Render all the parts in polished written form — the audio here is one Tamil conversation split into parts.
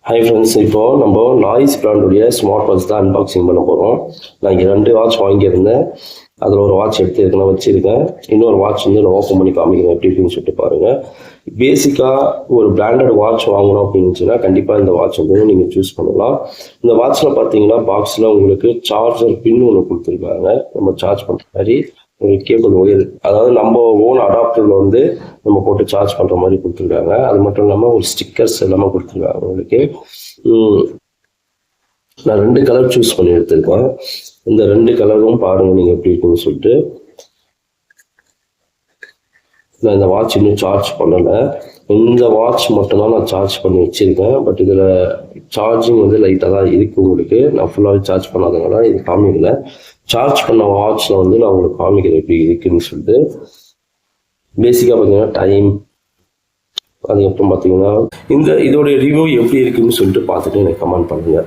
ஹாய் ஃப்ரெண்ட்ஸ், இப்போது நம்ம நாய்ஸ் பிராண்டுடைய ஸ்மார்ட் வாட்ச் தான் அன்பாக்சிங் பண்ண போகிறோம். நான் இங்கே 2 வாட்ச் வாங்கியிருந்தேன். அதில் ஒரு வாட்ச் எடுத்து ஏற்கனவே வச்சுருக்கேன். இன்னொரு வாட்ச் வந்து நான் ஓப்பன் பண்ணி காமிக்கிறேன் எப்படி இருக்குன்னு சொல்லிட்டு பாருங்கள். பேசிக்காக ஒரு பிராண்டட் வாட்ச் வாங்கணும் அப்படின்னுச்சுன்னா கண்டிப்பாக இந்த வாட்ச் வந்து நீங்கள் சூஸ் பண்ணலாம். இந்த வாட்சில் பார்த்தீங்கன்னா பாக்ஸில் உங்களுக்கு சார்ஜர் பின் ஒன்று கொடுத்துருக்காங்க. நம்ம சார்ஜ் பண்ணுற மாதிரி ஒரு கேபிள் ஒயர், அதாவது நம்ம ஓன் அடாப்டரில் வந்து நம்ம போட்டு சார்ஜ் பண்ணுற மாதிரி கொடுத்துருக்காங்க. அது மட்டும் இல்லாமல் ஒரு ஸ்டிக்கர்ஸ் எல்லாமே கொடுத்துருக்காங்க உங்களுக்கு. நான் 2 கலர் சூஸ் பண்ணி எடுத்திருக்கேன். இந்த 2 கலரும் பாருங்கள் நீங்கள் எப்படி இருக்குன்னு சொல்லிட்டு. நான் இந்த வாட்ச் இன்னும் சார்ஜ் பண்ணலை. இந்த வாட்ச் மட்டும்தான் நான் சார்ஜ் பண்ணி வச்சுருக்கேன். பட் இதில் சார்ஜிங் வந்து லைட்டாக தான் இருக்குது உங்களுக்கு. நான் ஃபுல்லாகவே சார்ஜ் பண்ணாதனால இது காமிக்கல. சார்ஜ் பண்ண வாட்சில் வந்து நான் உங்களுக்கு காமிக்கிறேன் எப்படி இருக்குன்னு சொல்லிட்டு. பேசிக்காக பார்த்தீங்கன்னா டைம், அதுக்கப்புறம் பார்த்தீங்கன்னா இதோடைய ரிவ்யூ எப்படி இருக்குன்னு சொல்லிட்டு பார்த்துட்டு எனக்கு கமெண்ட் பண்ணுங்கள்.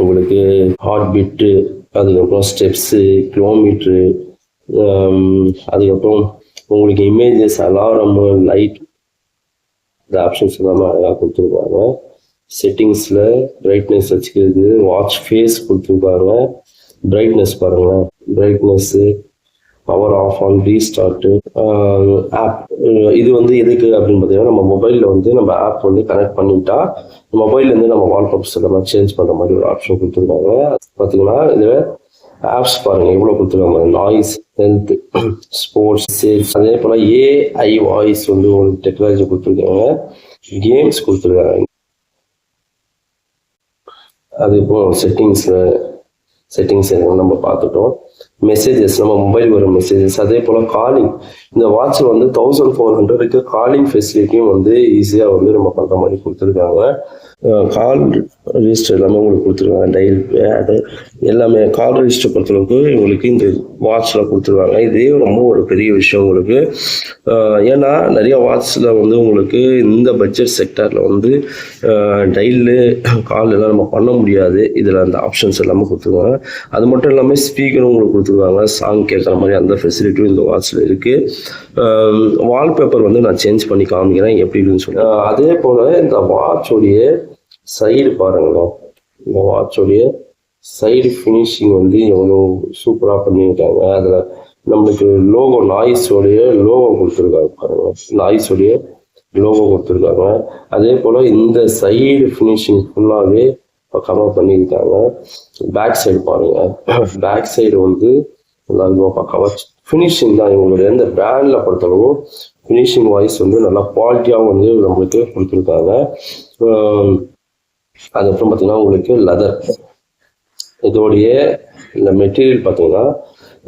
உங்களுக்கு ஹார்ட் பீட்டு, அதுக்கப்புறம் ஸ்டெப்ஸு, கிலோமீட்ரு, அதுக்கப்புறம் உங்களுக்கு இமேஜஸ், அலாரமு, லைட், இந்த ஆப்ஷன்ஸ் எல்லாமே அழகாக கொடுத்துருக்காங்க. செட்டிங்ஸில் பிரைட்னஸ் வச்சுக்கிறது, வாட்ச் ஃபேஸ் கொடுத்துருக்காங்க. பிரைட்னஸ் பாருங்கள், brightness, power off on, restart, app. இது வந்து எதுக்கு அப்படின்னு பார்த்தீங்கன்னா நம்ம மொபைலில் வந்து நம்ம ஆப் வந்து கனெக்ட் பண்ணிட்டா மொபைல்லேருந்து நம்ம வால்பேப்பர்ஸ் எல்லாம் சேஞ்ச் பண்ணுற மாதிரி ஒரு ஆப்ஷன் கொடுத்துருக்காங்க. பார்த்தீங்கன்னா இதில் ஆப்ஸ் பாருங்கள் எவ்வளோ கொடுத்துருக்காங்க. நாய்ஸ், ஹெல்த், ஸ்போர்ட்ஸ், சேஃப், அதே போல் ஏஐ வாய்ஸ் வந்து ஒரு டெக்னாலஜி கொடுத்துருக்காங்க. கேம்ஸ் கொடுத்துருக்காங்க. அதுக்கப்புறம் செட்டிங்ஸ் நம்ம பார்த்துட்டோம். மெசேஜஸ், நம்ம மொபைல் வரும் மெசேஜஸ், அதே போல் காலிங். இந்த வாட்சில் வந்து 1400 காலிங் ஃபெசிலிட்டியும் வந்து ஈஸியாக வந்து நம்ம பண்ணுற மாதிரி கொடுத்துருக்காங்க. கால் ரிஜிஸ்டர் எல்லாமே உங்களுக்கு கொடுத்துருக்காங்க. டயல் பேடு எல்லாமே கால் ரிஜிஸ்டர் பொறுத்தளவுக்கு உங்களுக்கு இந்த வாட்சில் கொடுத்துருக்காங்க. இதே ரொம்ப ஒரு பெரிய விஷயம் உங்களுக்கு. ஏன்னா நிறைய வாட்சில் வந்து உங்களுக்கு இந்த பட்ஜெட் செக்டரில் வந்து டயலு கால் எல்லாம் நம்ம பண்ண முடியாது. இதில் அந்த ஆப்ஷன்ஸ் எல்லாமே கொடுத்துருக்காங்க. அது மட்டும் இல்லாமல் ஸ்பீக்கரும் உங்களுக்கு கொடுத்துருக்காங்க. சாங் கேட்குற மாதிரி அந்த ஃபெசிலிட்டியும் இந்த வாட்சில் இருக்குது. வால்பேப்பர் வந்து நான் சேஞ்ச் பண்ணி காமிக்கிறேன் எப்படின்னு சொல்லி. அதே போல் இந்த வாட்சோடைய சைடு பாருங்களேன். இந்த வாட்சோடைய சைடு ஃபினிஷிங் வந்து எவ்வளோ சூப்பராக பண்ணியிருக்காங்க. அதில் நம்மளுக்கு லோகோ, நாய்ஸோடைய லோகோ கொடுத்துருக்காங்க பாருங்கள். நாய்ஸோடைய லோகோ கொடுத்துருக்காங்க. அதே போல் இந்த சைடு ஃபினிஷிங் ஃபுல்லாகவே பக்கமாக பண்ணியிருக்காங்க. பேக் சைடு பாருங்கள். பேக் சைடு வந்து நல்லா பக்காவாக ஃபினிஷிங் தான் இவங்களுடைய இந்த பிராண்டில் பொறுத்தளவு ஃபினிஷிங் வாய்ஸ் வந்து நல்லா குவாலிட்டியாகவும் வந்து நம்மளுக்கு கொடுத்துருக்காங்க. அதுக்கப்புறம் பார்த்தீங்கன்னா உங்களுக்கு லெதர், இதோடைய இந்த மெட்டீரியல் பார்த்தீங்கன்னா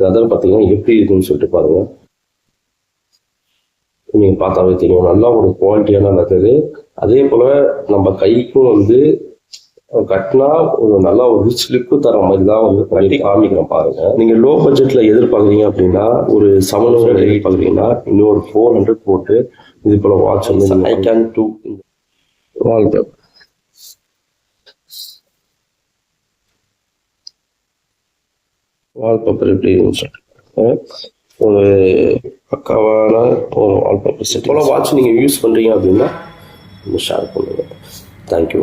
லெதர் பார்த்தீங்கன்னா எப்படி இருக்குன்னு சொல்லிட்டு பாருங்கள். நீங்கள் பார்த்தாவே தெரியும், நல்லா ஒரு குவாலிட்டியான லெதரு. அதே போல் நம்ம கைக்கும் வந்து கட்டினா ஒரு நல்லா ஒரு ஸ்லிப்பு தர மாதிரி தான் வந்து கட்டி காமிக்கிறோம் பாருங்க. நீங்க லோ பட்ஜெட்ல எதிர்பார்க்குறீங்க அப்படின்னா ஒரு 700 எதிர்பார்க்குறீங்கன்னா இன்னொரு 400 போட்டு இது போல வாட்ச் வந்து I can do wallpaper. Wallpaper எப்படி ஒரு பக்காவான ஒரு வால்பேப்பர் செட் போல வாட்ச் நீங்க யூஸ் பண்றீங்க அப்படின்னா ஷேர் பண்ணுங்க. தேங்க்யூ.